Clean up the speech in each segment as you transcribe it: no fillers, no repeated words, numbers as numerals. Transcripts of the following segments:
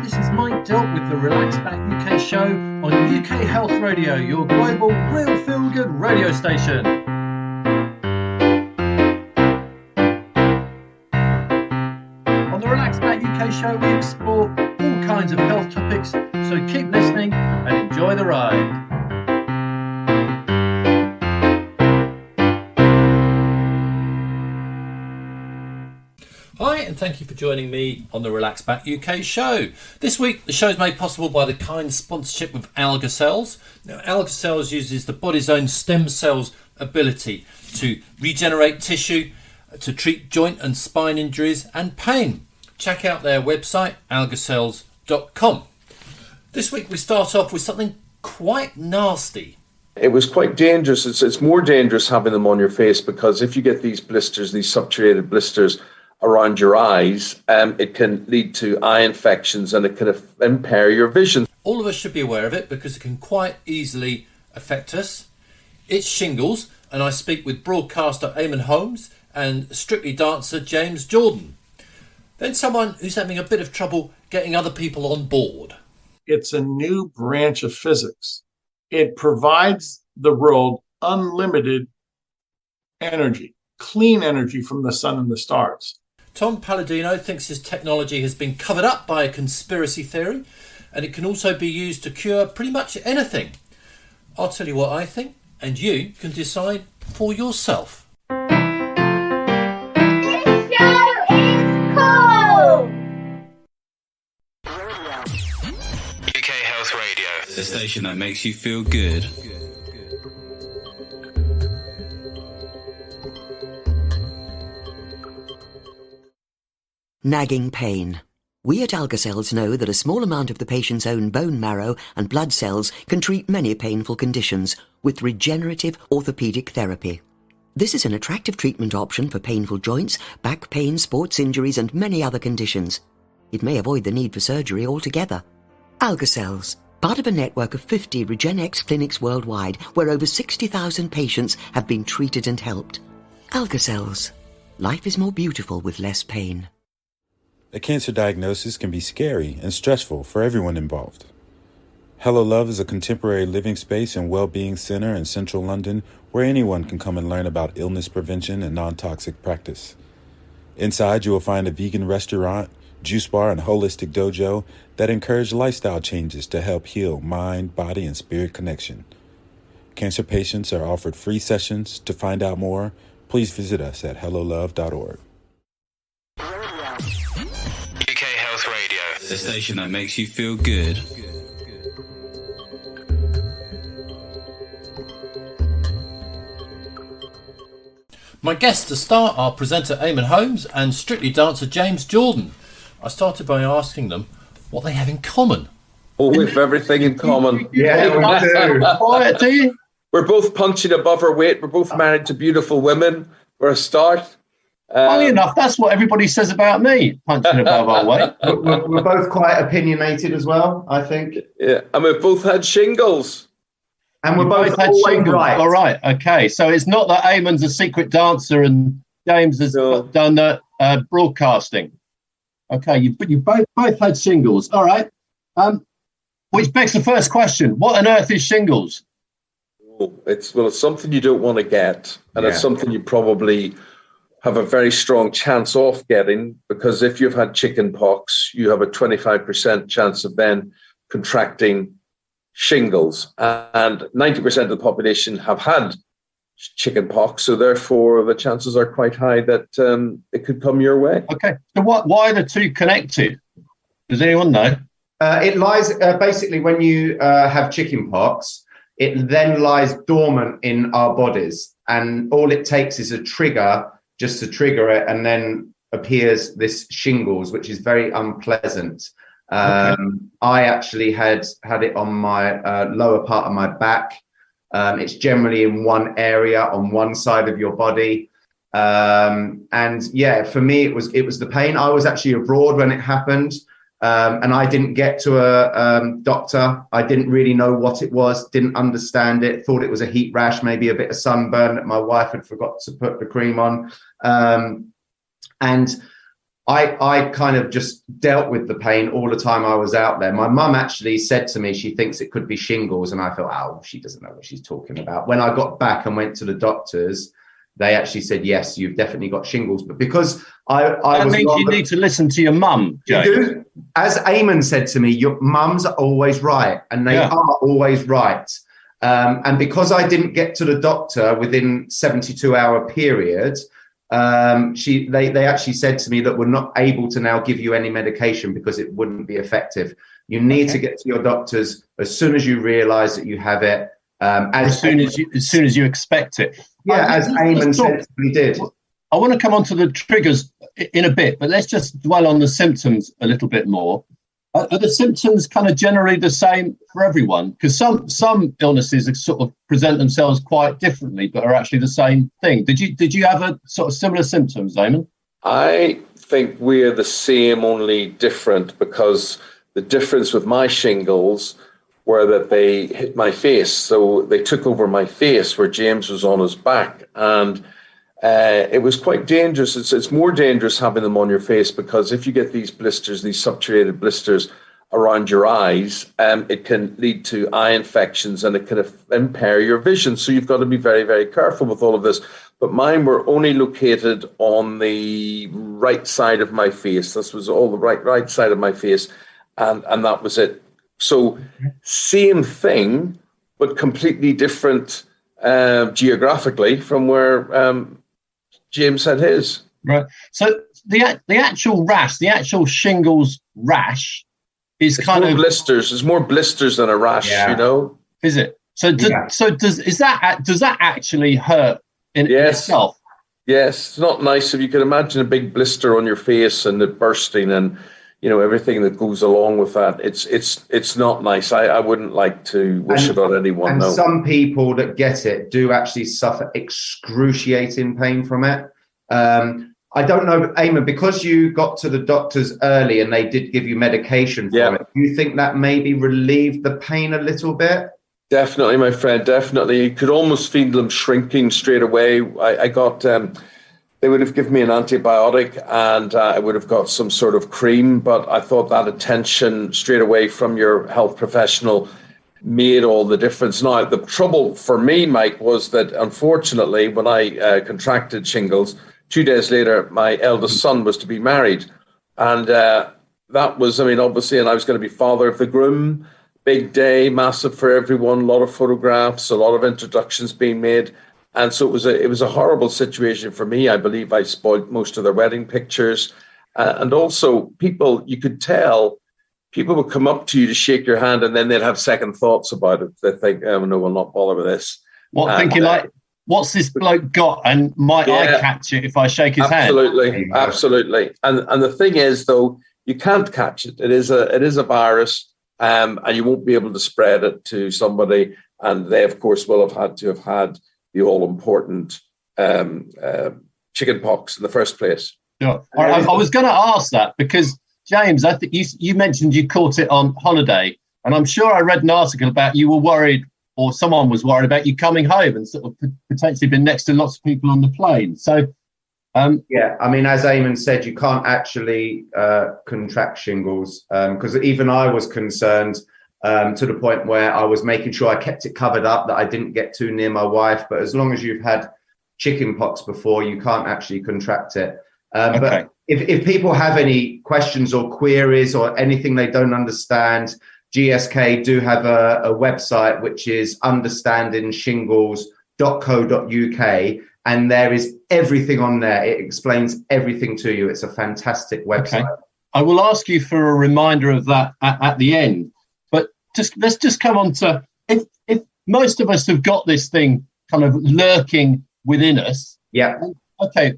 this is Mike Dilt with the Relax Back UK show on UK Health Radio, your global real feel-good radio station. On the Relax Back UK show, we explore all kinds of health topics, so keep listening and enjoy the ride. Hi, and thank you for joining me on the Relax Back UK show. This week, the show is made possible by the kind sponsorship of Alga Cells. Now, Alga Cells uses the body's own stem cells' ability to regenerate tissue, to treat joint and spine injuries and pain. Check out their website, algacells.com. This week, we start off with something quite nasty. It was quite dangerous. It's more dangerous having them on your face, because if you get these blisters, these subturated blisters around your eyes, it can lead to eye infections and it can impair your vision. All of us should be aware of it because it can quite easily affect us. It's shingles, and I speak with broadcaster Eamon Holmes and Strictly dancer James Jordan. Then someone who's having a bit of trouble getting other people on board. It's a new branch of physics. It provides the world unlimited energy, clean energy from the sun and the stars. Tom Palladino thinks his technology has been covered up by a conspiracy theory, and it can also be used to cure pretty much anything. I'll tell you what I think, and you can decide for yourself. This show is cool! UK Health Radio, the station that makes you feel good. Nagging pain. We at Alga Cells know that a small amount of the patient's own bone marrow and blood cells can treat many painful conditions with regenerative orthopedic therapy. This is an attractive treatment option for painful joints, back pain, sports injuries and many other conditions. It may avoid the need for surgery altogether. Alga Cells, part of a network of 50 RegenX clinics worldwide where over 60,000 patients have been treated and helped. Alga Cells. Life is more beautiful with less pain. A cancer diagnosis can be scary and stressful for everyone involved. Hello Love is a contemporary living space and well-being center in central London where anyone can come and learn about illness prevention and non-toxic practice. Inside, you will find a vegan restaurant, juice bar, and holistic dojo that encourage lifestyle changes to help heal mind, body, and spirit connection. Cancer patients are offered free sessions. To find out more, please visit us at hellolove.org. The station that makes you feel good. My guests to start are presenter Eamon Holmes and Strictly dancer James Jordan. I started by asking them what they have in common. Oh, we have everything in common. Yeah, we do. Quiet, do you? We're both punching above our weight. We're both married to beautiful women. For a start. Funny enough, that's what everybody says about me, punching above our weight. We're both quite opinionated as well, I think. Yeah, and we've both had shingles. And we're both had always shingles. right. All right, okay. So it's not that Eamon's a secret dancer and James has done broadcasting. Okay, you both had shingles. All right. Which begs the first question: what on earth is shingles? Oh, it's something you don't want to get, and it's something you probably have a very strong chance of getting, because if you've had chicken pox, you have a 25% chance of then contracting shingles. And 90% of the population have had chicken pox, so therefore the chances are quite high that it could come your way. Okay, so why are the two connected? Does anyone know? It lies basically when you have chicken pox, it then lies dormant in our bodies, and all it takes is a trigger just to trigger it, and then appears this shingles, which is very unpleasant. I actually had it on my lower part of my back. It's generally in one area on one side of your body. And yeah, for me, it was the pain. I was actually abroad when it happened. And I didn't get to a doctor. I didn't really know what it was, didn't understand it, thought it was a heat rash, maybe a bit of sunburn that my wife had forgot to put the cream on. And I kind of just dealt with the pain all the time I was out there. My mum actually said to me she thinks it could be shingles, and I thought, oh, she doesn't know what she's talking about. When I got back and went to the doctors, they actually said, yes, you've definitely got shingles. But because I was... you need to listen to your mum, James. You do. As Eamon said to me, your mums are always right, and they are always right. And because I didn't get to the doctor within 72-hour period, they actually said to me that we're not able to now give you any medication because it wouldn't be effective. You need to get to your doctors as soon as you realise that you have it. As soon as you expect it. Yeah, as Eamon sensibly did. I want to come on to the triggers in a bit, but let's just dwell on the symptoms a little bit more. Are the symptoms kind of generally the same for everyone? Because some illnesses sort of present themselves quite differently, but are actually the same thing. Did you have a sort of similar symptoms, Eamon? I think we're the same, only different, because the difference with my shingles were that they hit my face. So they took over my face where James was on his back. And it was quite dangerous. It's more dangerous having them on your face, because if you get these blisters, these subturated blisters around your eyes, it can lead to eye infections and it can impair your vision. So you've got to be very, very careful with all of this. But mine were only located on the right side of my face. This was all the right side of my face. And that was it. So same thing, but completely different geographically from where James had his. Right. So the actual rash, the actual shingles rash is kind of blisters. There's more blisters than a rash, you know. Is it? So does that actually hurt in itself? Yes, it's not nice. If you can imagine a big blister on your face and it bursting and everything that goes along with that. It's not nice. I wouldn't like to wish it on anyone. And some people that get it do actually suffer excruciating pain from it. I don't know, Eamon, because you got to the doctors early and they did give you medication for it, do you think that maybe relieved the pain a little bit? Definitely, my friend, definitely. You could almost feel them shrinking straight away. I got... They would have given me an antibiotic and I would have got some sort of cream, but I thought that attention straight away from your health professional made all the difference. Now, the trouble for me, Mike, was that unfortunately, when I contracted shingles, 2 days later, my eldest son was to be married. And that was, obviously, and I was going to be father of the groom. Big day, massive for everyone, a lot of photographs, a lot of introductions being made. And so it was a horrible situation for me. I believe I spoiled most of their wedding pictures. And also people, you could tell, people would come up to you to shake your hand and then they'd have second thoughts about it. They'd think, oh, no, we'll not bother with this. Thinking like, what's this bloke got? And might I catch it if I shake his hand? Absolutely. And the thing is, though, you can't catch it. It is a virus and you won't be able to spread it to somebody. And they, of course, will have had the all-important chicken pox in the first place. Sure. I was going to ask that because, James, I think you mentioned you caught it on holiday, and I'm sure I read an article about you were worried, or someone was worried about you coming home and sort of potentially been next to lots of people on the plane. So, as Eamon said, you can't actually contract shingles because even I was concerned. To the point where I was making sure I kept it covered up, that I didn't get too near my wife. But as long as you've had chicken pox before, you can't actually contract it. But if people have any questions or queries or anything they don't understand, GSK do have a website, which is understandingshingles.co.uk. And there is everything on there. It explains everything to you. It's a fantastic website. Okay. I will ask you for a reminder of that at the end. Let's just come on to if most of us have got this thing kind of lurking within us. Yeah. Okay.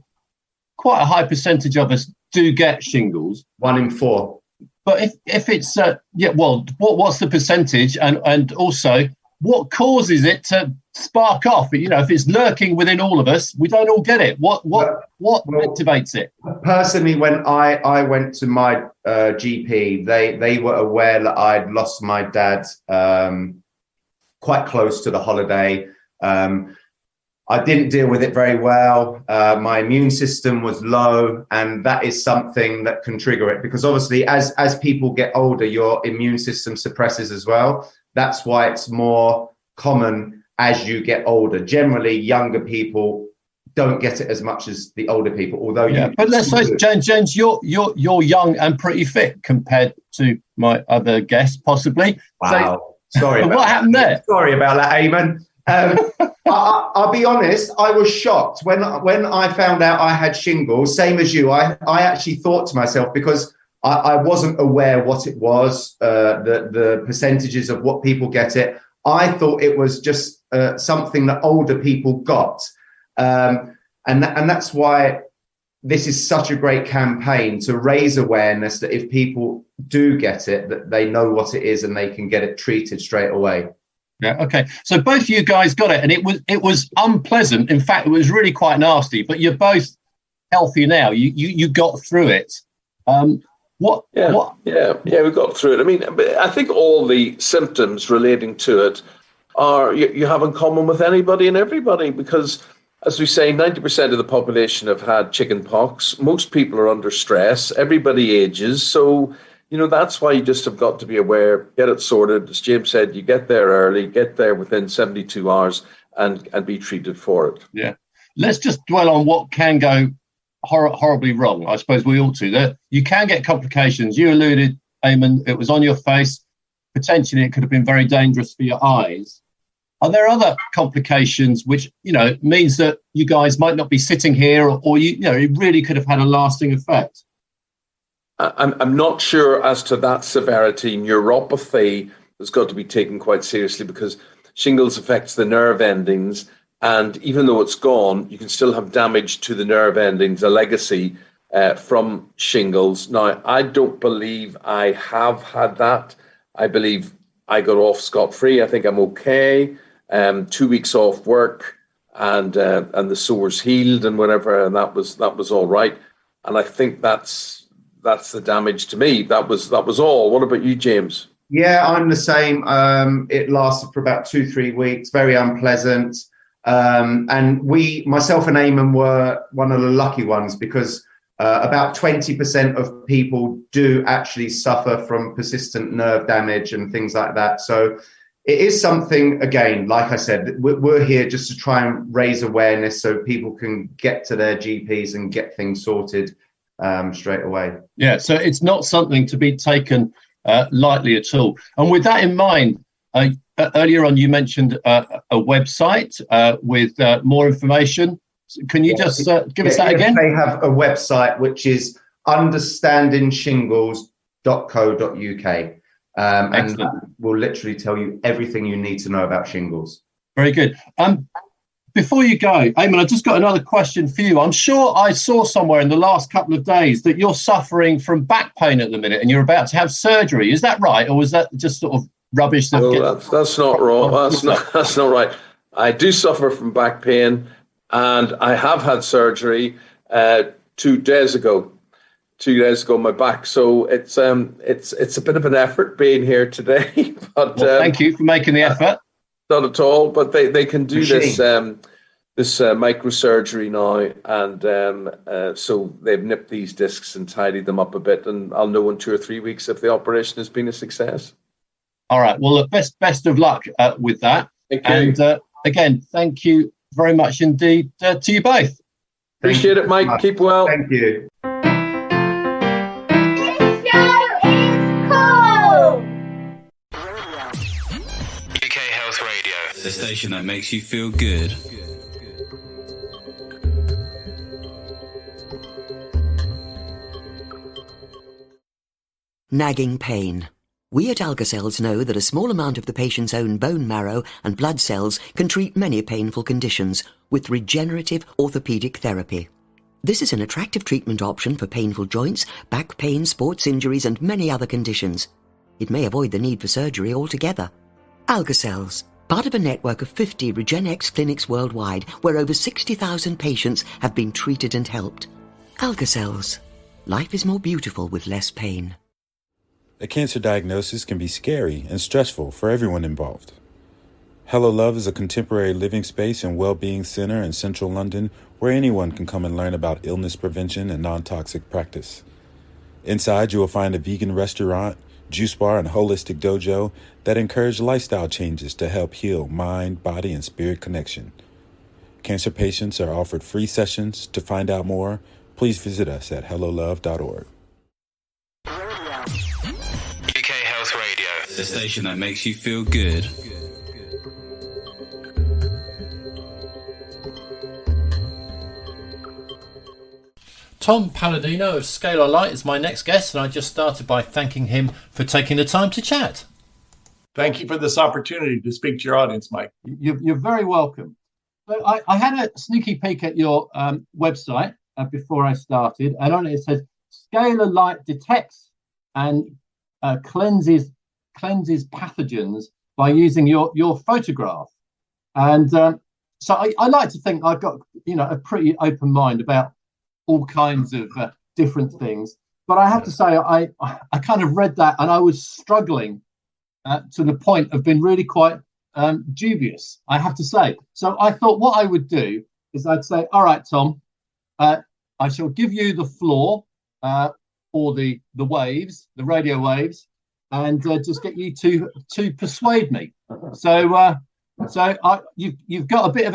Quite a high percentage of us do get shingles. 1 in 4. But if it's what's the percentage, and also what causes it to spark off? If it's lurking within all of us, we don't all get it. What activates it? Personally, when I went to my GP, they were aware that I'd lost my dad quite close to the holiday. I didn't deal with it very well. My immune system was low, and that is something that can trigger it, because obviously as people get older, your immune system suppresses as well. That's why it's more common as you get older. Generally, younger people don't get it as much as the older people, although but let's say, James, you're young and pretty fit compared to my other guests, possibly. Wow. Sorry. What happened there? Sorry about that, Eamon. I'll be honest, I was shocked when I found out I had shingles, same as you. I actually thought to myself, because I wasn't aware what it was, the percentages of what people get it. I thought it was just something that older people got. And that's why this is such a great campaign, to raise awareness that if people do get it, that they know what it is and they can get it treated straight away. Yeah. Okay. So both of you guys got it, and it was unpleasant. In fact, it was really quite nasty. But you're both healthy now. You got through it. We got through it. I mean, I think all the symptoms relating to it are you have in common with anybody and everybody, because, as we say, 90% of the population have had chicken pox. Most people are under stress. Everybody ages. So, that's why you just have got to be aware, get it sorted. As James said, you get there early, get there within 72 hours and be treated for it. Yeah. Let's just dwell on what can go horribly wrong. I suppose we ought to. That you can get complications. You alluded, Eamon, it was on your face. Potentially, it could have been very dangerous for your eyes. Are there other complications which, means that you guys might not be sitting here, or it really could have had a lasting effect? I'm not sure as to that severity. Neuropathy has got to be taken quite seriously, because shingles affects the nerve endings. And even though it's gone, you can still have damage to the nerve endings, a legacy from shingles. Now, I don't believe I have had that. I believe I got off scot-free. I think I'm okay. 2 weeks off work, and the sores healed and whatever, and that was all right. And I think that's the damage to me. That was all. What about you, James? Yeah, I'm the same. It lasted for about 2-3 weeks. Very unpleasant. And myself and Eamon were one of the lucky ones, because about 20% of people do actually suffer from persistent nerve damage and things like that. So it is something, again, like I said, we're here just to try and raise awareness so people can get to their GPs and get things sorted straight away. Yeah, so it's not something to be taken lightly at all. And with that in mind, earlier on you mentioned a website with more information. Can you just give us that again? They have a website which is understandingshingles.co.uk. And that will literally tell you everything you need to know about shingles. Very good. Before you go, Eamon, I just got another question for you. I'm sure I saw somewhere in the last couple of days that you're suffering from back pain at the minute and you're about to have surgery. Is that right? Or was that just sort of rubbish? That's not wrong. That's not right. I do suffer from back pain, and I have had surgery 2 days ago. 2 days ago, my back. So it's a bit of an effort being here today. But thank you for making the effort. Not at all. But they can do this microsurgery now, and so they've nipped these discs and tidied them up a bit, and I'll know in 2 or 3 weeks if the operation has been a success. All right. Well, look, best of luck with that. Thank you. And again, thank you very much indeed to you both. Appreciate it, Mike. Keep well. Thank you. The station that makes you feel good. Nagging pain. We at Algacells know that a small amount of the patient's own bone marrow and blood cells can treat many painful conditions with regenerative orthopedic therapy. This is an attractive treatment option for painful joints, back pain, sports injuries, and many other conditions. It may avoid the need for surgery altogether. Algacells, part of a network of 50 RegenX clinics worldwide, where over 60,000 patients have been treated and helped. Algacells. Life is more beautiful with less pain. A cancer diagnosis can be scary and stressful for everyone involved. Hello Love is a contemporary living space and well-being center in central London where anyone can come and learn about illness prevention and non-toxic practice. Inside, you will find a vegan restaurant, juice bar, and holistic dojo that encourage lifestyle changes to help heal mind, body, and spirit connection. Cancer patients are offered free sessions. To find out more, please visit us at hellolove.org. UK Health Radio, the station that makes you feel good. Tom Palladino of Scalar Light is my next guest, and I just started by thanking him for taking the time to chat. Thank you for this opportunity to speak to your audience, Mike. You're very welcome. So I had a sneaky peek at your website before I started, and on it says Scalar Light detects and cleanses pathogens by using your photograph. And so I like to think I've got a pretty open mind about all kinds of different things. But I have to say, I kind of read that and I was struggling to the point of being really quite dubious, I have to say. So I thought what I would do is I'd say, all right, Tom, I shall give you the floor or the waves, the radio waves, and just get you to persuade me. So you've got a bit of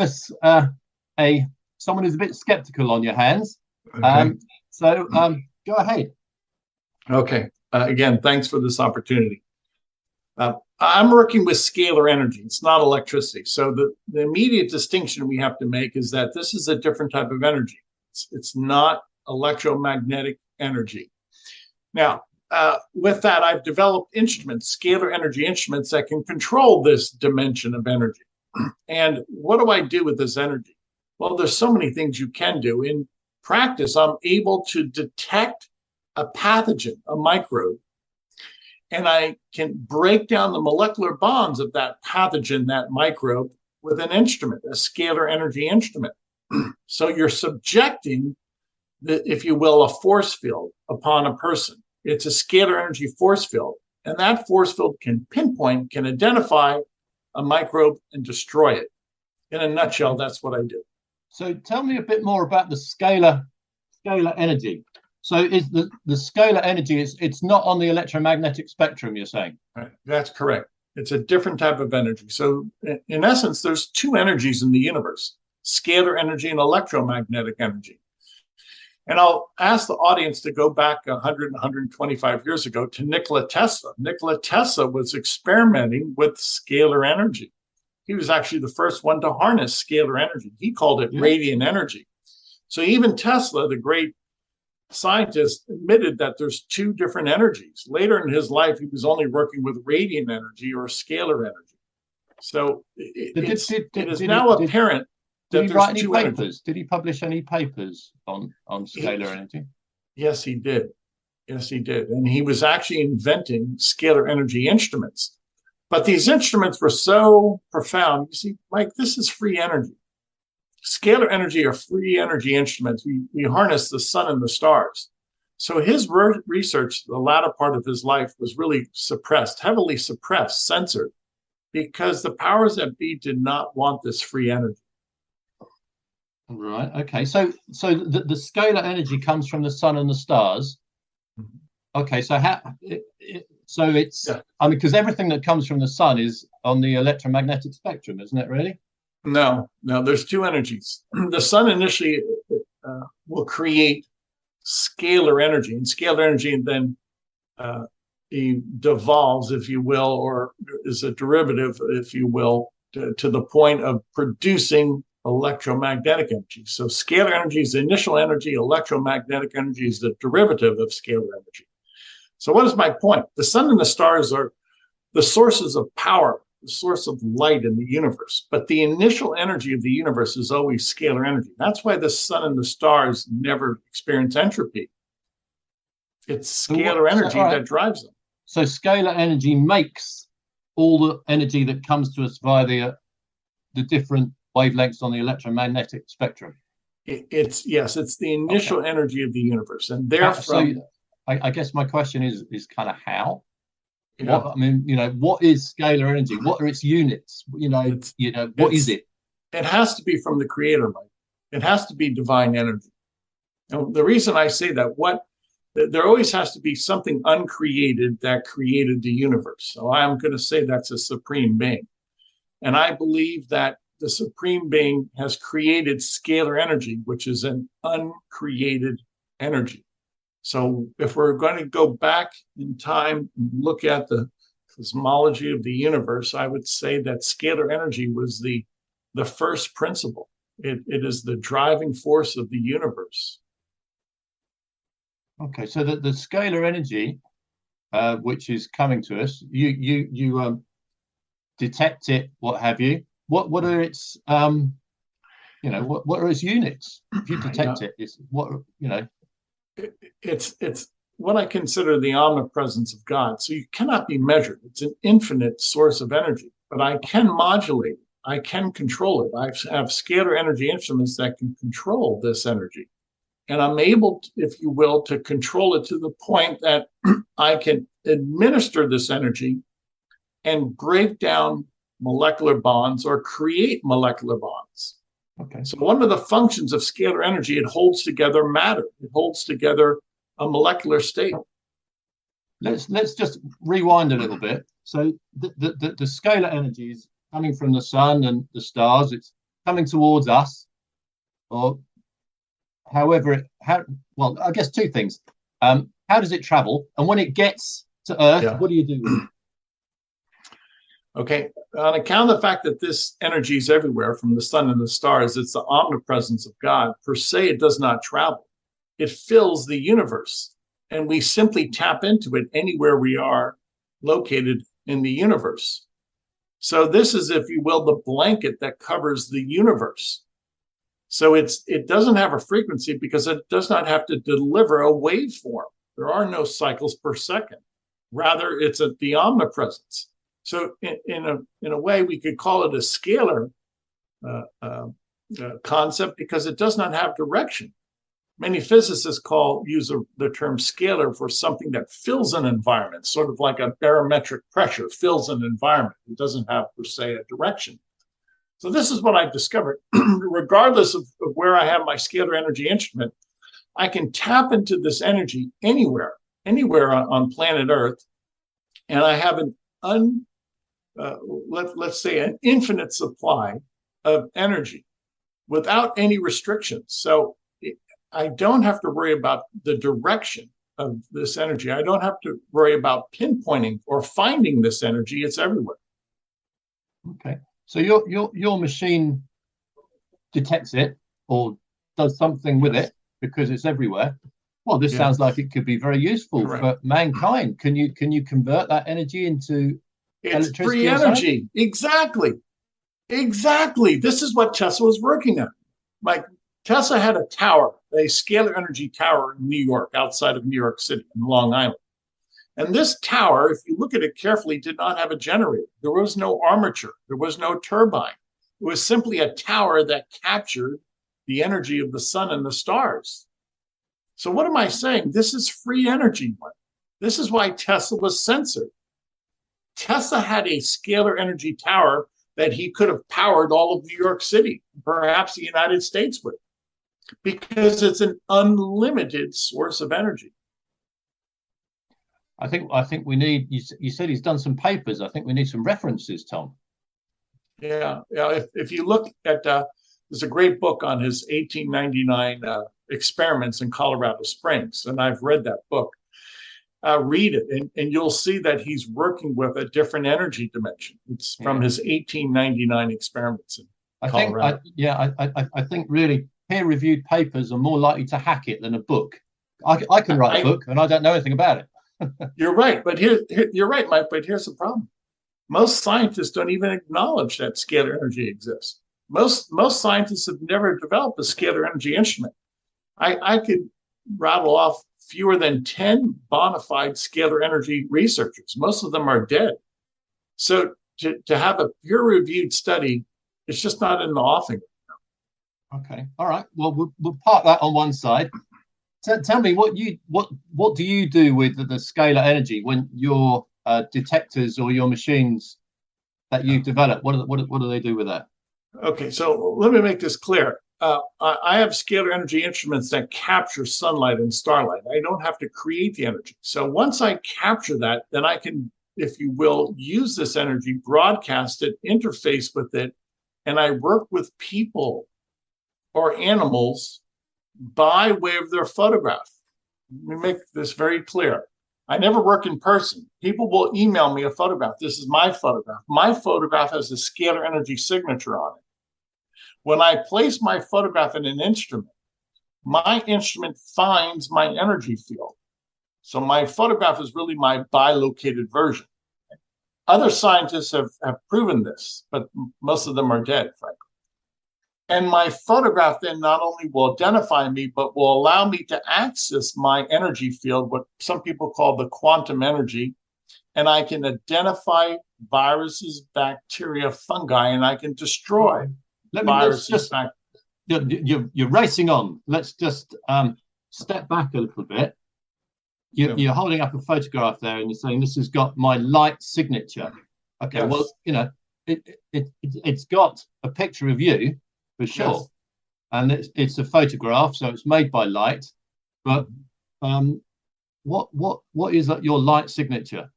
a someone who's a bit skeptical on your hands. Okay. Go ahead. Okay. Again, thanks for this opportunity. I'm working with scalar energy. It's not electricity. So the immediate distinction we have to make is that this is a different type of energy. It's not electromagnetic energy. Now, with that, I've developed instruments, scalar energy instruments that can control this dimension of energy. And what do I do with this energy? Well, there's so many things you can do. In practice, I'm able to detect a pathogen, a microbe, and I can break down the molecular bonds of that pathogen, that microbe, with an instrument, a scalar energy instrument. So you're subjecting, if you will, a force field upon a person. It's a scalar energy force field, and that force field can pinpoint, can identify a microbe and destroy it. In a nutshell, that's what I do. So tell me a bit more about the scalar energy. So is the scalar energy, it's not on the electromagnetic spectrum, you're saying? Right. That's correct. It's a different type of energy. So in essence, there's two energies in the universe, scalar energy and electromagnetic energy. And I'll ask the audience to go back 100, 125 years ago to Nikola Tesla. Nikola Tesla was experimenting with scalar energy. He was actually the first one to harness scalar energy. He called it radiant energy. So even Tesla, the great scientist, admitted that there's two different energies. Later in his life, he was only working with radiant energy or scalar energy. So it is now apparent that there's two energies. Did he publish any papers on scalar energy? Yes, he did. Yes, he did. And he was actually inventing scalar energy instruments. But these instruments were so profound. You see, Mike, this is free energy. Scalar energy are free energy instruments. We harness the sun and the stars. So his research, the latter part of his life, was really suppressed, heavily suppressed, censored, because the powers that be did not want this free energy. Right. Okay. So the scalar energy comes from the sun and the stars. Okay. So because everything that comes from the sun is on the electromagnetic spectrum, isn't it? Really? No. There's two energies. The sun initially will create scalar energy, and scalar energy then devolves, if you will, or is a derivative, if you will, to the point of producing electromagnetic energy. So scalar energy is the initial energy, electromagnetic energy is the derivative of scalar energy. So what is my point? The sun and the stars are the sources of power, the source of light in the universe. But the initial energy of the universe is always scalar energy. That's why the sun and the stars never experience entropy. It's scalar energy that drives them. So scalar energy makes all the energy that comes to us via the different wavelengths on the electromagnetic spectrum. It's the initial energy of the universe, and therefore. I guess my question is kind of how. What I mean, what is scalar energy? What are its units? What is it? It has to be from the Creator, Mike. It has to be divine energy. And the reason I say that, there always has to be something uncreated that created the universe. So I'm going to say that's a supreme being. And I believe that the supreme being has created scalar energy, which is an uncreated energy. So if we're going to go back in time and look at the cosmology of the universe, I would say that scalar energy was the first principle. It is the driving force of the universe. Okay, so the scalar energy, which is coming to us, you detect it, what have you? What are its what are its units? If you detect it, it's what It's what I consider the omnipresence of God. So you cannot be measured. It's an infinite source of energy, but I can modulate it. I can control it. I have scalar energy instruments that can control this energy. And I'm able, if you will, to control it to the point that I can administer this energy and break down molecular bonds or create molecular bonds. Okay. So one of the functions of scalar energy, it holds together matter. It holds together a molecular state. Let's just rewind a little bit. So the scalar energy is coming from the sun and the stars. It's coming towards us, or however I guess two things. How does it travel? And when it gets to Earth, what do you do with it? Okay, on account of the fact that this energy is everywhere from the sun and the stars, it's the omnipresence of God. Per se, it does not travel. It fills the universe, and we simply tap into it anywhere we are located in the universe. So this is, if you will, the blanket that covers the universe. So it doesn't have a frequency because it does not have to deliver a waveform. There are no cycles per second. Rather, it's the omnipresence. So in a way, we could call it a scalar concept because it does not have direction. Many physicists use the term scalar for something that fills an environment, sort of like a barometric pressure fills an environment. It doesn't have, per se, a direction. So this is what I've discovered. Regardless of where I have my scalar energy instrument, I can tap into this energy anywhere on planet Earth, and I have let's say an infinite supply of energy without any restrictions. So I don't have to worry about the direction of this energy. I don't have to worry about pinpointing or finding this energy. It's everywhere. Okay. So your machine detects it or does something with it because it's everywhere. Well, this sounds like it could be very useful for mankind. Can you convert that energy into it's free energy? Exactly. This is what Tesla was working on. Tesla had a tower, a scalar energy tower in New York, outside of New York City, in Long Island. And this tower, if you look at it carefully, did not have a generator. There was no armature. There was no turbine. It was simply a tower that captured the energy of the sun and the stars. So what am I saying? This is free energy. This is why Tesla was censored. Tesla had a scalar energy tower that he could have powered all of New York City, perhaps the United States with, because it's an unlimited source of energy. I think we need. You said he's done some papers. I think we need some references, Tom. Yeah. If you look at, there's a great book on his 1899 experiments in Colorado Springs, and I've read that book. Read it, and you'll see that he's working with a different energy dimension. It's from his 1899 experiments in Colorado. I think really peer-reviewed papers are more likely to hack it than a book. I can write a book, and I don't know anything about it. You're right, but you're right, Mike. But here's the problem: most scientists don't even acknowledge that scalar energy exists. Most scientists have never developed a scalar energy instrument. I could rattle off fewer than 10 bona fide scalar energy researchers. Most of them are dead. So to have a peer-reviewed study, it's just not in the offing. Okay, all right. Well, we'll park that on one side. Tell me what do you do with the scalar energy when you're detectors or your machines that you develop? What do they do with that? Okay, so let me make this clear. I have scalar energy instruments that capture sunlight and starlight. I don't have to create the energy. So once I capture that, then I can, if you will, use this energy, broadcast it, interface with it, and I work with people or animals by way of their photograph. Let me make this very clear. I never work in person. People will email me a photograph. This is my photograph. My photograph has a scalar energy signature on it. When I place my photograph in an instrument, my instrument finds my energy field. So my photograph is really my bilocated version. Other scientists have proven this, but most of them are dead, frankly. And my photograph then not only will identify me, but will allow me to access my energy field, what some people call the quantum energy. And I can identify viruses, bacteria, fungi, and I can destroy viruses. You're racing on. Let's just step back a little bit. You're holding up a photograph there and you're saying, this has got my light signature. Okay, yes. Well, you know, it's got a picture of you, for sure. Yes. And it's a photograph, so it's made by light. But what is your light signature?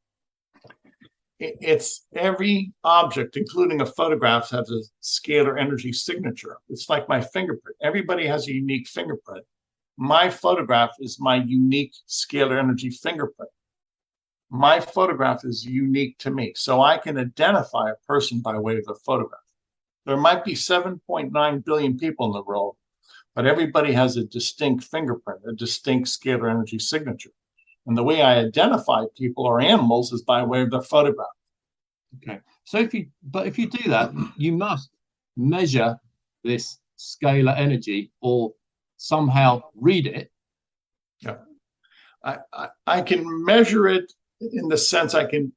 It's every object, including a photograph, has a scalar energy signature. It's like my fingerprint. Everybody has a unique fingerprint. My photograph is my unique scalar energy fingerprint. My photograph is unique to me, so I can identify a person by way of the photograph. There might be 7.9 billion people in the world, but everybody has a distinct fingerprint, a distinct scalar energy signature. And the way I identify people or animals is by way of their photograph. Okay. So if you do that, you must measure this scalar energy or somehow read it. Yeah. I can measure it in the sense I can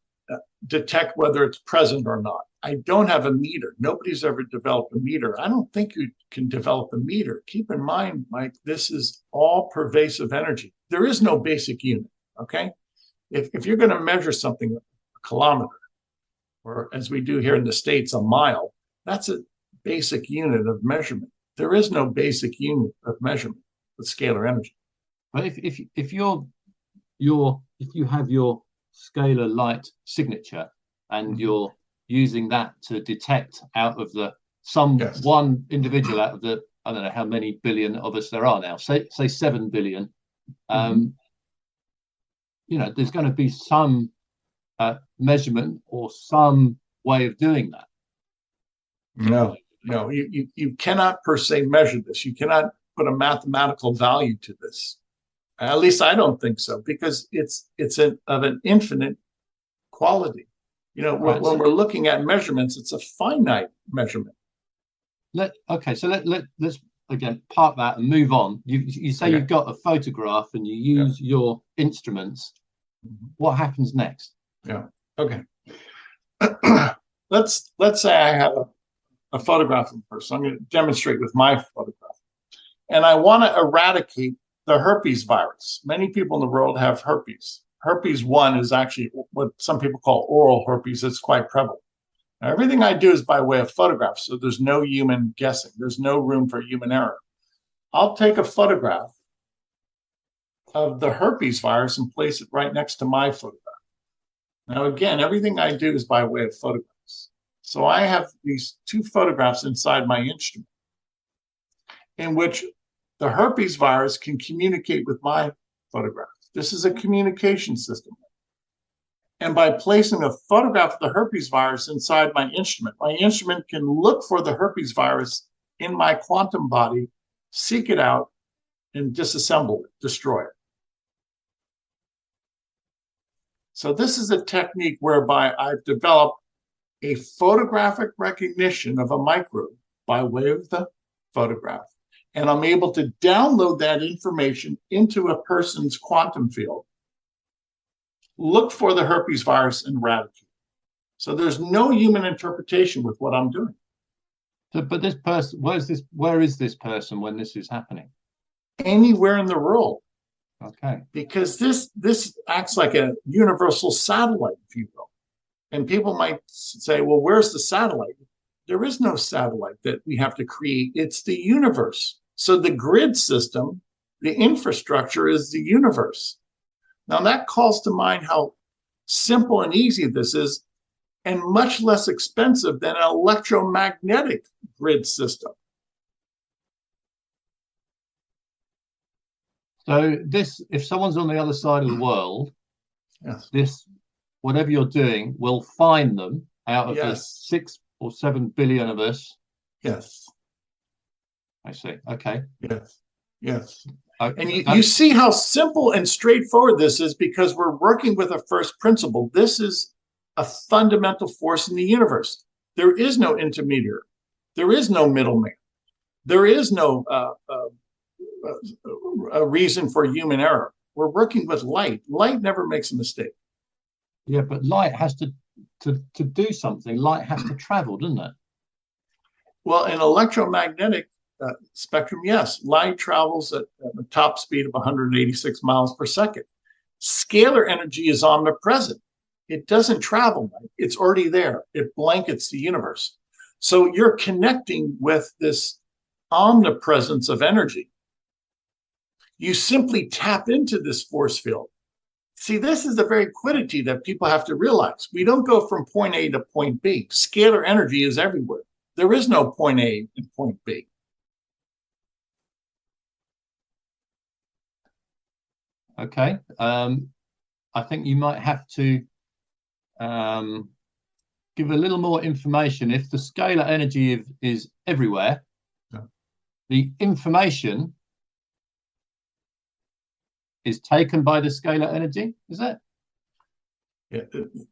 detect whether it's present or not. I don't have a meter. Nobody's ever developed a meter. I don't think you can develop a meter. Keep in mind, Mike, this is all pervasive energy. There is no basic unit, okay? If you're going to measure something, a kilometer, or as we do here in the States, a mile, that's a basic unit of measurement. There is no basic unit of measurement with scalar energy. But if you have your scalar light signature and you're using that to detect out of one individual out of the, I don't know how many billion of us there are now, say 7 billion, you know, there's going to be some measurement or some way of doing that. No, you cannot per se measure this. You cannot put a mathematical value to this. At least I don't think so, because it's of an infinite quality. You know, when we're looking at measurements, it's a finite measurement. Let's again park that and move on. You say you've got a photograph and you use your instruments. What happens next? Yeah. Okay. Let's say I have a photograph of a person. I'm going to demonstrate with my photograph, and I want to eradicate the herpes virus. Many people in the world have herpes. Herpes 1 is actually what some people call oral herpes. It's quite prevalent. Now, everything I do is by way of photograph, so there's no human guessing. There's no room for human error. I'll take a photograph of the herpes virus and place it right next to my photograph. Now, again, everything I do is by way of photographs. So I have these two photographs inside my instrument in which the herpes virus can communicate with my photograph. This is a communication system. And by placing a photograph of the herpes virus inside my instrument can look for the herpes virus in my quantum body, seek it out, and disassemble it, destroy it. So this is a technique whereby I've developed a photographic recognition of a microbe by way of the photograph. And I'm able to download that information into a person's quantum field, look for the herpes virus and eradicate. So there's no human interpretation with what I'm doing. But this person, where is this person when this is happening? Anywhere in the world. Okay. Because this acts like a universal satellite, if you will. And people might say, well, where's the satellite? There is no satellite that we have to create. It's the universe. So the grid system, the infrastructure is the universe. Now that calls to mind how simple and easy this is, and much less expensive than an electromagnetic grid system. So this, if someone's on the other side of the world, yes, this, whatever you're doing, will find them out of the 6 or 7 billion of us. Yes. I see. Okay. Yes. Yes. And you see how simple and straightforward this is, because we're working with a first principle. This is a fundamental force in the universe. There is no intermediary. There is no middleman. There is no a reason for human error. We're working with light. Light never makes a mistake. Yeah, but light has to do something. Light has to travel, doesn't it? Well, in electromagnetic spectrum, yes, light travels at a top speed of 186 miles per second. Scalar energy is omnipresent. It doesn't travel. It's already there. It blankets the universe. So you're connecting with this omnipresence of energy. You simply tap into this force field. See, this is the very quiddity that people have to realize. We don't go from point A to point B. Scalar energy is everywhere. There is no point A and point B. Okay. I think you might have to give a little more information. If the scalar energy is everywhere, the information is taken by the scalar energy, is it? Yeah,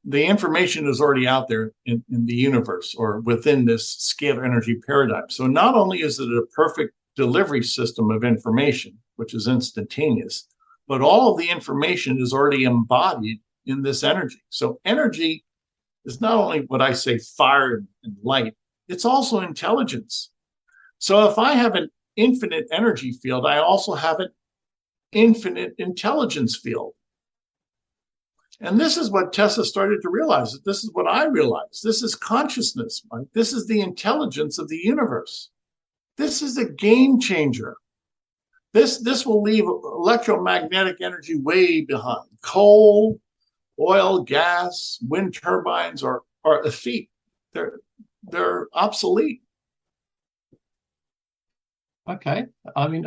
the information is already out there in the universe or within this scalar energy paradigm. So not only is it a perfect delivery system of information, which is instantaneous, but all of the information is already embodied in this energy. So energy is not only what I say fire and light, it's also intelligence. So if I have an infinite energy field, I also have an infinite intelligence field. And this is what Tesla started to realize. This is what I realized. This is consciousness, Mike. This is the intelligence of the universe. This is a game changer. This will leave electromagnetic energy way behind. Coal, oil, gas, wind turbines are effete. They're obsolete. Okay. I mean,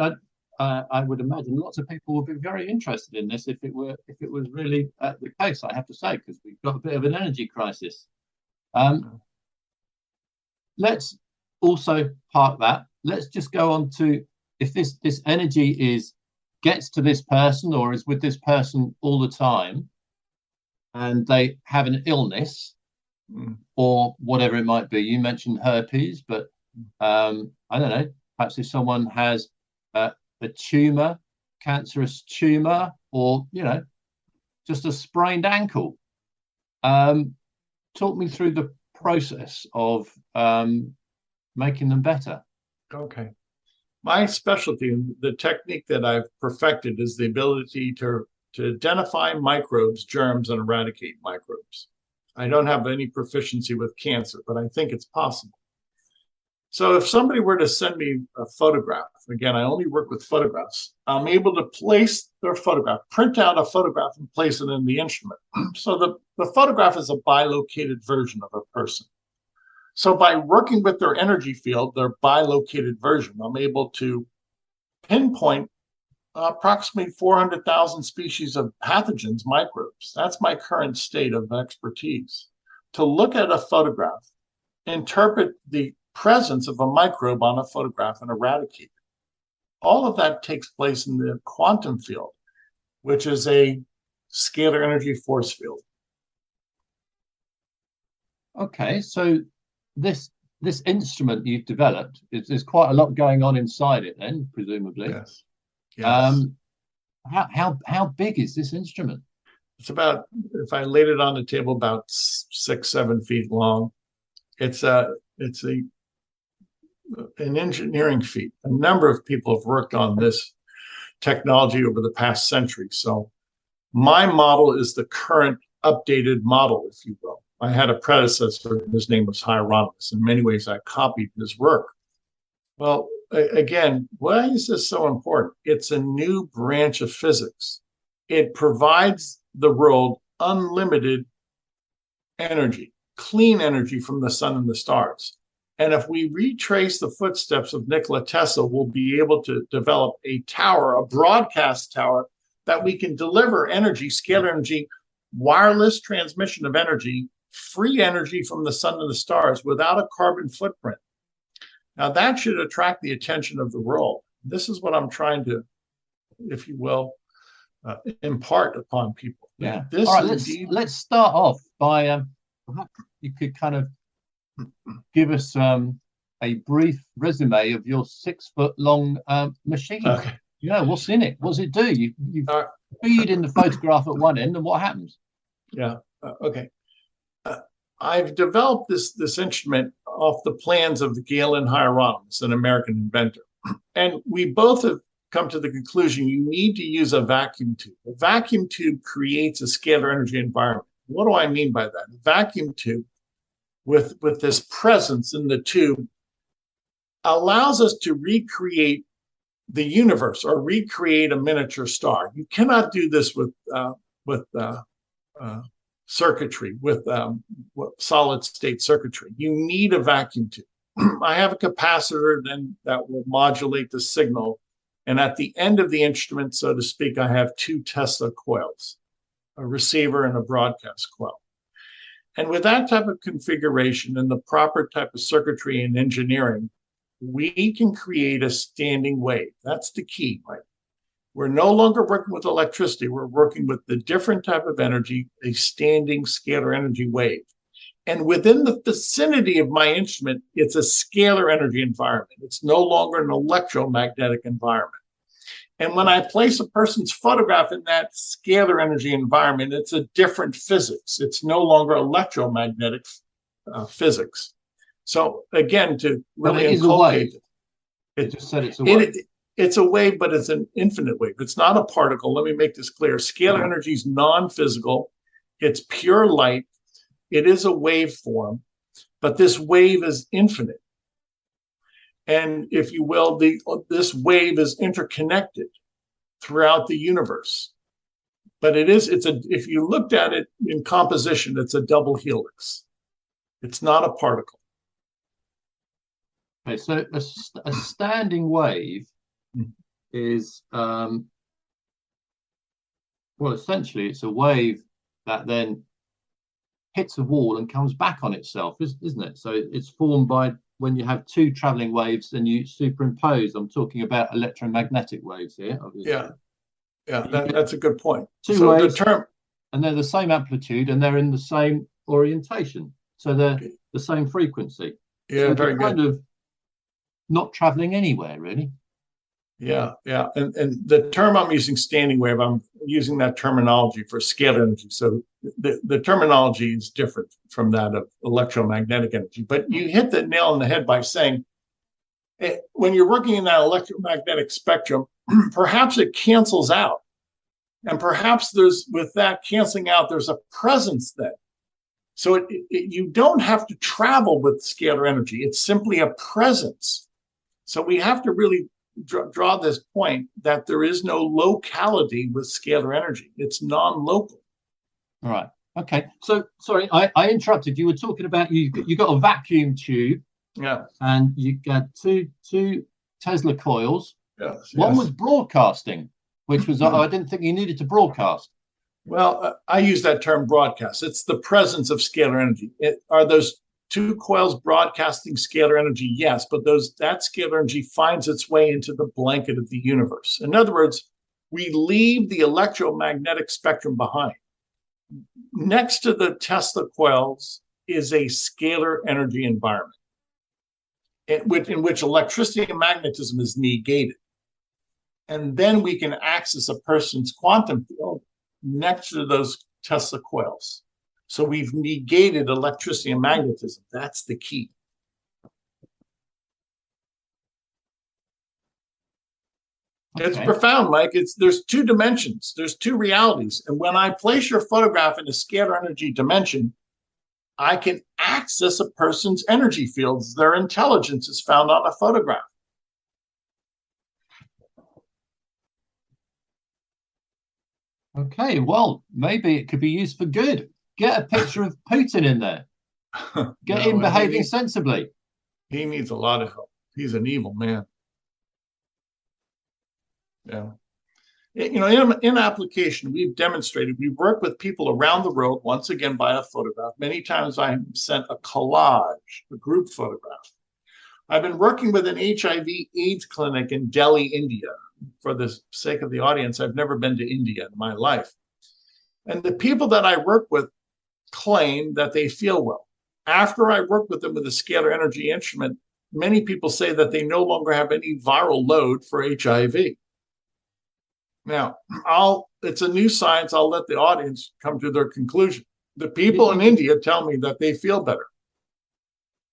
I would imagine lots of people would be very interested in this if it was really the case. I have to say, because we've got a bit of an energy crisis. Let's also park that. Let's just go on to if this energy gets to this person or is with this person all the time, and they have an illness or whatever it might be. You mentioned herpes, but I don't know. Perhaps if someone has a tumor, cancerous tumor, or just a sprained ankle. Talk me through the process of making them better. Okay. My specialty, the technique that I've perfected, is the ability to identify microbes, germs, and eradicate microbes. I don't have any proficiency with cancer, but I think it's possible. So if somebody were to send me a photograph, again, I only work with photographs, I'm able to place their photograph, print out a photograph and place it in the instrument. So the photograph is a bilocated version of a person. So by working with their energy field, their bilocated version, I'm able to pinpoint approximately 400,000 species of pathogens, microbes. That's my current state of expertise. To look at a photograph, interpret the presence of a microbe on a photograph and eradicate it. All of that takes place in the quantum field, which is a scalar energy force field. Okay, so this instrument you've developed, there's quite a lot going on inside it then, presumably. Yes. Yes. How big is this instrument? It's about, if I laid it on the table, about 6-7 feet long. It's an engineering feat. A number of people have worked on this technology over the past century. So my model is the current updated model, if you will. I had a predecessor, his name was Hieronymus. In many ways, I copied his work. Well, again, why is this so important? It's a new branch of physics. It provides the world unlimited energy, clean energy from the sun and the stars. And if we retrace the footsteps of Nikola Tesla, we'll be able to develop a tower, a broadcast tower, that we can deliver energy, scalar energy, wireless transmission of energy, free energy from the sun and the stars without a carbon footprint. Now, that should attract the attention of the world. This is what I'm trying to, if you will, impart upon people. Yeah. This All right, let's start off by perhaps you could kind of give us a brief resume of your 6 foot long machine. Okay. Yeah, what's in it? What does it do? You feed in the photograph at one end, and what happens? Yeah. Okay. I've developed this instrument off the plans of Galen Hieronymus, an American inventor, and we both have come to the conclusion you need to use a vacuum tube. A vacuum tube creates a scalar energy environment. What do I mean by that? A vacuum tube with this presence in the tube allows us to recreate the universe or recreate a miniature star. You cannot do this with circuitry, with solid state circuitry. You need a vacuum tube. I have a capacitor then that will modulate the signal. And at the end of the instrument, so to speak, I have 2 Tesla coils, a receiver and a broadcast coil. And with that type of configuration and the proper type of circuitry and engineering, we can create a standing wave. That's the key, right? We're no longer working with electricity. We're working with the different type of energy, a standing scalar energy wave. And within the vicinity of my instrument, it's a scalar energy environment. It's no longer an electromagnetic environment. And when I place a person's photograph in that scalar energy environment, it's a different physics. It's no longer electromagnetic physics. So again, to really inculcate it, just said it's a wave. It's a wave, but it's an infinite wave. It's not a particle. Let me make this clear. Scalar energy is non-physical. It's pure light. It is a waveform, but this wave is infinite. And if you will, this wave is interconnected throughout the universe. But if you looked at it in composition, it's a double helix. It's not a particle. Okay, so a standing wave is, essentially it's a wave that then hits a wall and comes back on itself, isn't it? So it's formed by when you have 2 traveling waves and you superimpose. I'm talking about electromagnetic waves here, obviously. Yeah, that's a good point. 2 waves, and they're the same amplitude and they're in the same orientation. So they're the same frequency. Yeah, so very good. Kind of not traveling anywhere, really. Yeah. And the term I'm using, standing wave, I'm using that terminology for scalar energy. So the terminology is different from that of electromagnetic energy. But you hit the nail on the head by saying, when you're working in that electromagnetic spectrum, perhaps it cancels out. And perhaps with that canceling out, there's a presence then. So you don't have to travel with scalar energy. It's simply a presence. So we have to really draw this point that there is no locality with scalar energy. It's non-local. All right. Okay. So sorry, I interrupted. You were talking about you got a vacuum tube. Yeah. And you got two Tesla coils. Yes. One was broadcasting, which was I didn't think you needed to broadcast. Well, I use that term broadcast. It's the presence of scalar energy. Are those 2 coils broadcasting scalar energy? Yes, but that scalar energy finds its way into the blanket of the universe. In other words, we leave the electromagnetic spectrum behind. Next to the Tesla coils is a scalar energy environment in which electricity and magnetism is negated. And then we can access a person's quantum field next to those Tesla coils. So we've negated electricity and magnetism. That's the key. It's profound, Mike. There's two dimensions. There's two realities. And when I place your photograph in a scalar energy dimension, I can access a person's energy fields. Their intelligence is found on a photograph. Okay, well, maybe it could be used for good. Get a picture of Putin in there. Get him behaving sensibly. He needs a lot of help. He's an evil man. Yeah. You know, in application, we've demonstrated, we work with people around the world, once again, by a photograph. Many times I have sent a collage, a group photograph. I've been working with an HIV/AIDS clinic in Delhi, India. For the sake of the audience, I've never been to India in my life. And the people that I work with claim that they feel well. After I work with them with a scalar energy instrument, many people say that they no longer have any viral load for HIV. Now, it's a new science. I'll let the audience come to their conclusion. The people in India tell me that they feel better.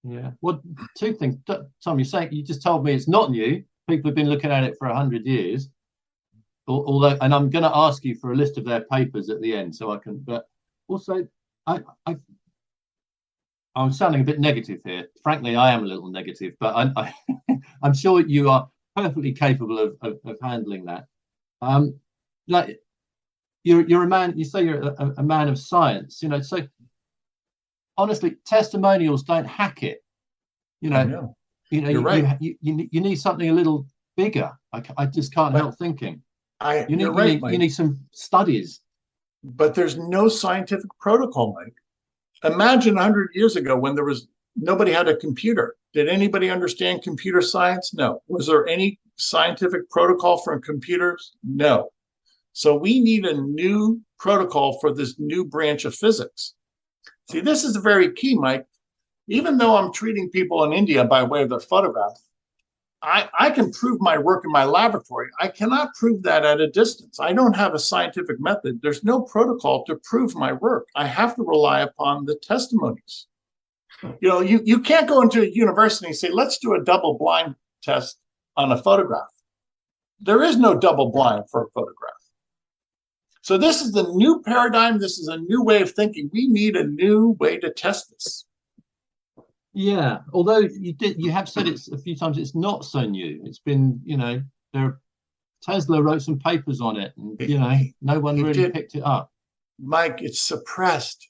Yeah. Well, two things. Tom, you just told me it's not new. People have been looking at it for 100 years. Although, and I'm going to ask you for a list of their papers at the end, so I can. But also, I'm sounding a bit negative here. Frankly, I am a little negative, but I'm sure you are perfectly capable of handling that. Like you're a man. You say you're a man of science. You know, so honestly, testimonials don't hack it. You know, You're right. You need something a little bigger. I just can't help thinking. You need some studies. But there's no scientific protocol, Mike. Imagine 100 years ago when nobody had a computer. Did anybody understand computer science? No. Was there any scientific protocol for computers? No. So we need a new protocol for this new branch of physics. See, this is very key, Mike. Even though I'm treating people in India by way of their photograph, I can prove my work in my laboratory. I cannot prove that at a distance. I don't have a scientific method. There's no protocol to prove my work. I have to rely upon the testimonies. You know, you can't go into a university and say, let's do a double blind test on a photograph. There is no double blind for a photograph. So this is the new paradigm. This is a new way of thinking. We need a new way to test this. Yeah, although you have said it a few times, it's not so new. It's been, Tesla wrote some papers on it, and no one really picked it up. Mike, it's suppressed.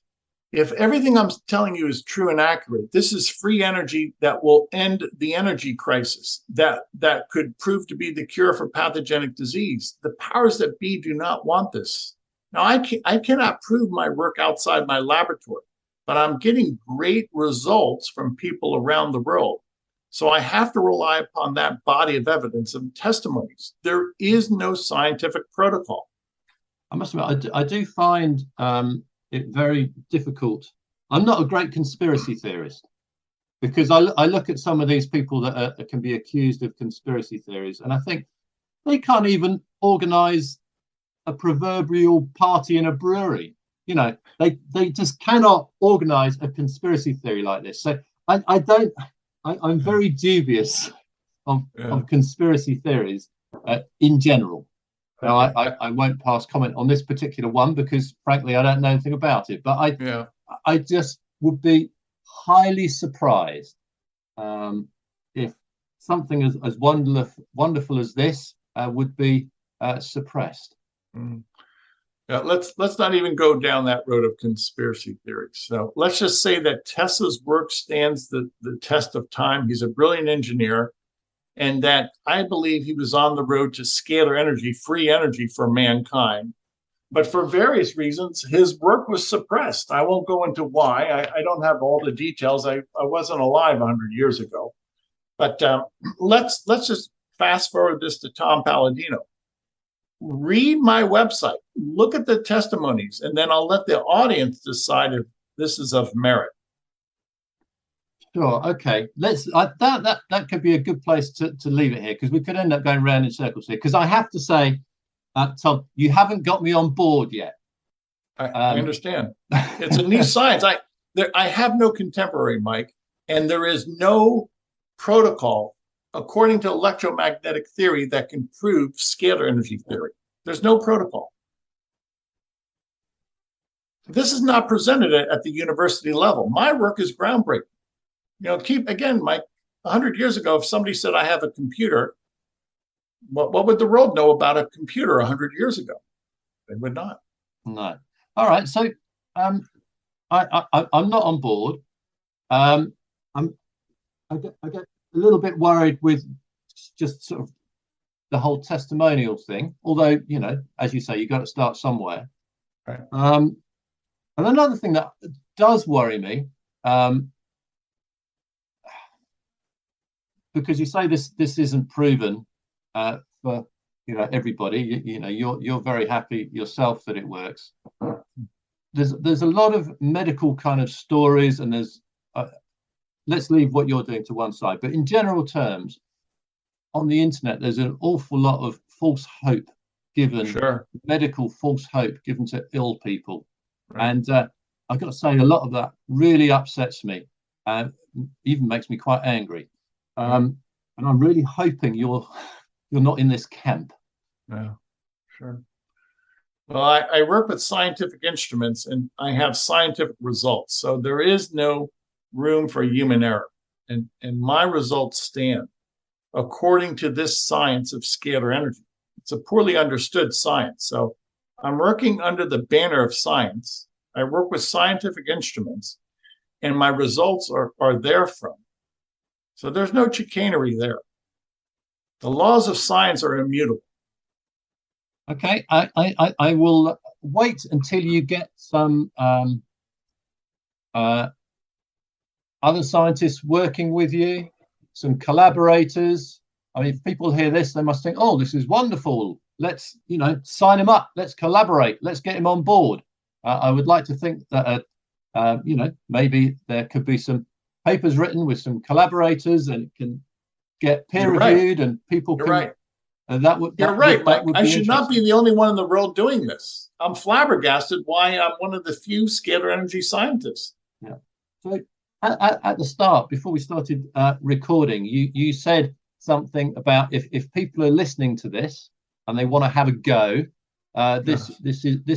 If everything I'm telling you is true and accurate, this is free energy that will end the energy crisis, that could prove to be the cure for pathogenic disease. The powers that be do not want this. Now, I cannot prove my work outside my laboratory, but I'm getting great results from people around the world. So I have to rely upon that body of evidence and testimonies. There is no scientific protocol. I must admit, I do find it very difficult. I'm not a great conspiracy theorist, because I look at some of these people that can be accused of conspiracy theories, and I think they can't even organize a proverbial party in a brewery. You know, they just cannot organize a conspiracy theory like this. So I'm very dubious of conspiracy theories in general. Now, I won't pass comment on this particular one because, frankly, I don't know anything about it. But I just would be highly surprised if something as wonderful as this would be suppressed. Mm. Yeah, let's not even go down that road of conspiracy theories. So let's just say that Tesla's work stands the test of time. He's a brilliant engineer, and that I believe he was on the road to scalar energy, free energy for mankind. But for various reasons, his work was suppressed. I won't go into why. I don't have all the details. I wasn't alive 100 years ago. But let's just fast forward this to Tom Palladino. Read my website, look at the testimonies, and then I'll let the audience decide if this is of merit. Sure. Okay. That could be a good place to leave it here, because we could end up going round in circles here. Because I have to say, Tom, you haven't got me on board yet. I understand. It's a new science. I have no contemporary, Mike, and there is no protocol according to electromagnetic theory that can prove scalar energy theory. There's no protocol. This is not presented at the university level. My work is groundbreaking. Mike, 100 years ago, if somebody said I have a computer, what would the world know about a computer 100 years ago? They would not. No. All right. So I'm not on board. I get a little bit worried with just sort of the whole testimonial thing. Although, as you say, you've got to start somewhere. Right. And another thing that does worry me, because you say this isn't proven for everybody. You're very happy yourself that it works. There's a lot of medical kind of stories, and there's let's leave what you're doing to one side. But in general terms, on the internet, there's an awful lot of false hope given, medical false hope given to ill people. Right. And I've got to say, a lot of that really upsets me, and even makes me quite angry. And I'm really hoping you're not in this camp. Yeah, sure. Well, I work with scientific instruments, and I have scientific results. So there is no room for human error. And my results stand according to this science of scalar energy. It's a poorly understood science. So I'm working under the banner of science. I work with scientific instruments, and my results are therefrom. So there's no chicanery there. The laws of science are immutable. Okay, I will wait until you get some other scientists working with you, some collaborators. I mean, if people hear this, they must think, oh, this is wonderful. Let's, sign him up. Let's collaborate. Let's get him on board. I would like to think that, maybe there could be some papers written with some collaborators, and it can get peer reviewed, and people can. Right. You're right, Mike. I should not be the only one in the world doing this. I'm flabbergasted why I'm one of the few scalar energy scientists. Yeah. So at the start, before we started recording, you said something about if people are listening to this and they want to have a go, this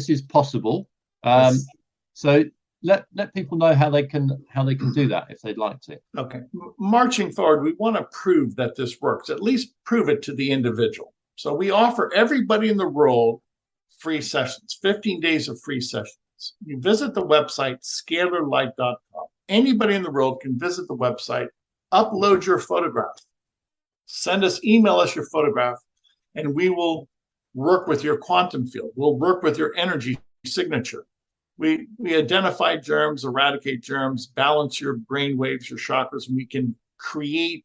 is possible. Yes. So let people know how they can do that if they'd like to. Okay. Marching forward, we want to prove that this works, at least prove it to the individual. So we offer everybody in the world free sessions, 15 days of free sessions. You visit the website, scalarlight.com. Anybody in the world can visit the website, upload your photograph, email us your photograph, and we will work with your quantum field. We'll work with your energy signature. We identify germs, eradicate germs, balance your brain waves, your chakras, and we can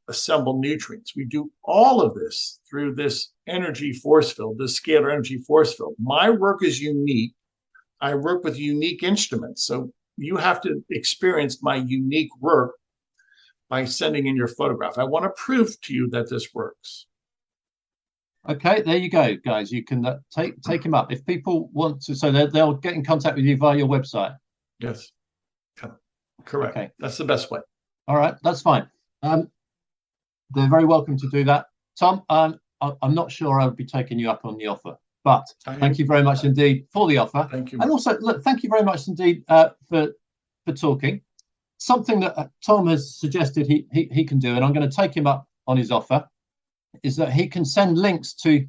assemble nutrients. We do all of this through this energy force field, this scalar energy force field. My work is unique. I work with unique instruments. So you have to experience my unique work by sending in your photograph. I want to prove to you that this works. Okay, there you go, guys. You can take him up if people want to. So they'll get in contact with you via your website. Yes, correct. Okay. That's the best way. All right, that's fine. They're very welcome to do that. Tom, I'm not sure I would be taking you up on the offer, but thank you very much indeed for the offer. Thank you. And also, look, thank you very much indeed for talking. Something that Tom has suggested he can do, and I'm going to take him up on his offer, is that he can send links to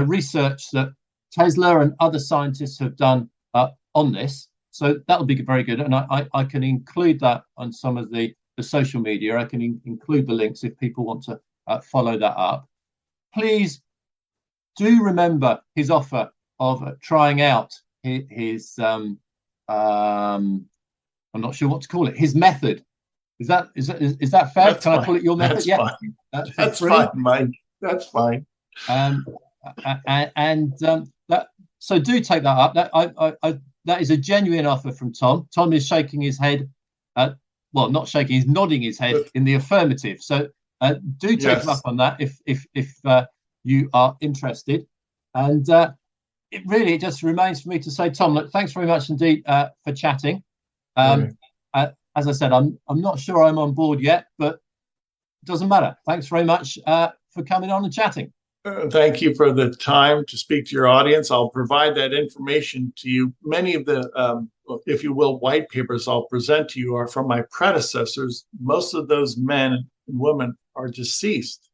research that Tesla and other scientists have done on this. So that'll be very good. And I can include that on some of the social media. I can include the links if people want to follow that up. Please do remember his offer of trying out his I'm not sure what to call it, his method. Is that fair? That's Can fine. I call it your method? That's yeah. fine. That's fine, Mike. That's fine. So do take that up. That is a genuine offer from Tom. Tom is shaking his head. Well, not shaking. He's nodding his head in the affirmative. So do take him up on that if you are interested. And it just remains for me to say, Tom, look, thanks very much indeed for chatting. As I said, I'm not sure I'm on board yet, but doesn't matter. Thanks very much for coming on and chatting. Thank you for the time to speak to your audience. I'll provide that information to you. Many of the, if you will, white papers I'll present to you are from my predecessors. Most of those men and women are deceased.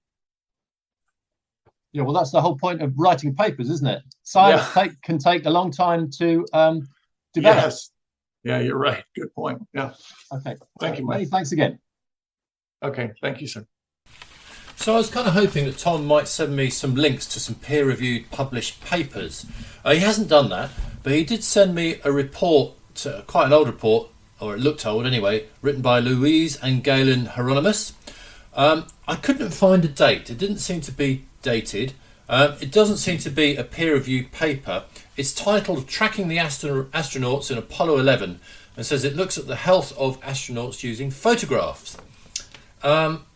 Yeah, well, that's the whole point of writing papers, isn't it? Science can take a long time to develop. Yes. Yeah, you're right. Good point. Yeah. Okay. Thank you, Mike. Many thanks again. Okay. Thank you, sir. So I was kind of hoping that Tom might send me some links to some peer-reviewed published papers. He hasn't done that, but he did send me a report, quite an old report, or it looked old anyway, written by Louise and Galen Hieronymus. I couldn't find a date. It didn't seem to be dated. It doesn't seem to be a peer-reviewed paper. It's titled Tracking the Astronauts in Apollo 11 and says it looks at the health of astronauts using photographs.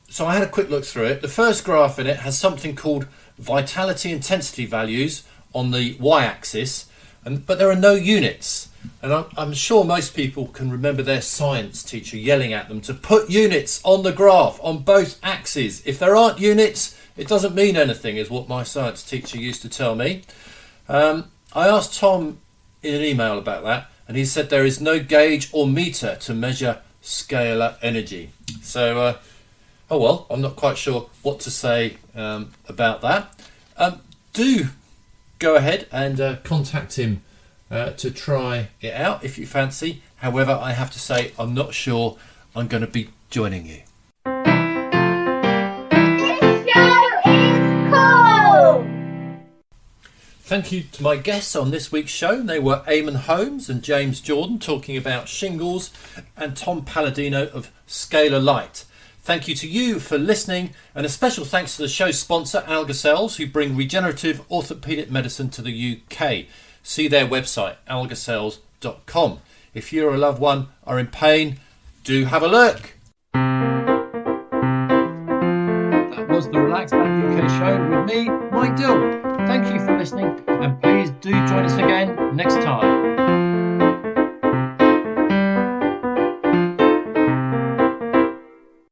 So I had a quick look through it. The first graph in it has something called vitality intensity values on the y-axis, but there are no units. And I'm sure most people can remember their science teacher yelling at them to put units on the graph on both axes. If there aren't units, it doesn't mean anything, is what my science teacher used to tell me. I asked Tom in an email about that, and he said there is no gauge or meter to measure scalar energy. So, oh well, I'm not quite sure what to say about that. Do go ahead and contact him to try it out if you fancy. However, I have to say I'm not sure I'm going to be joining you. Thank you to my guests on this week's show. They were Eamon Holmes and James Jordan talking about shingles, and Tom Palladino of Scalar Light. Thank you to you for listening, and a special thanks to the show's sponsor, Algacells, who bring regenerative orthopaedic medicine to the UK. See their website, algacells.com. If you or a loved one are in pain, do have a look. That was the Relax Back UK show with me, Mike Dill. Thank you for listening, and please do join us again next time.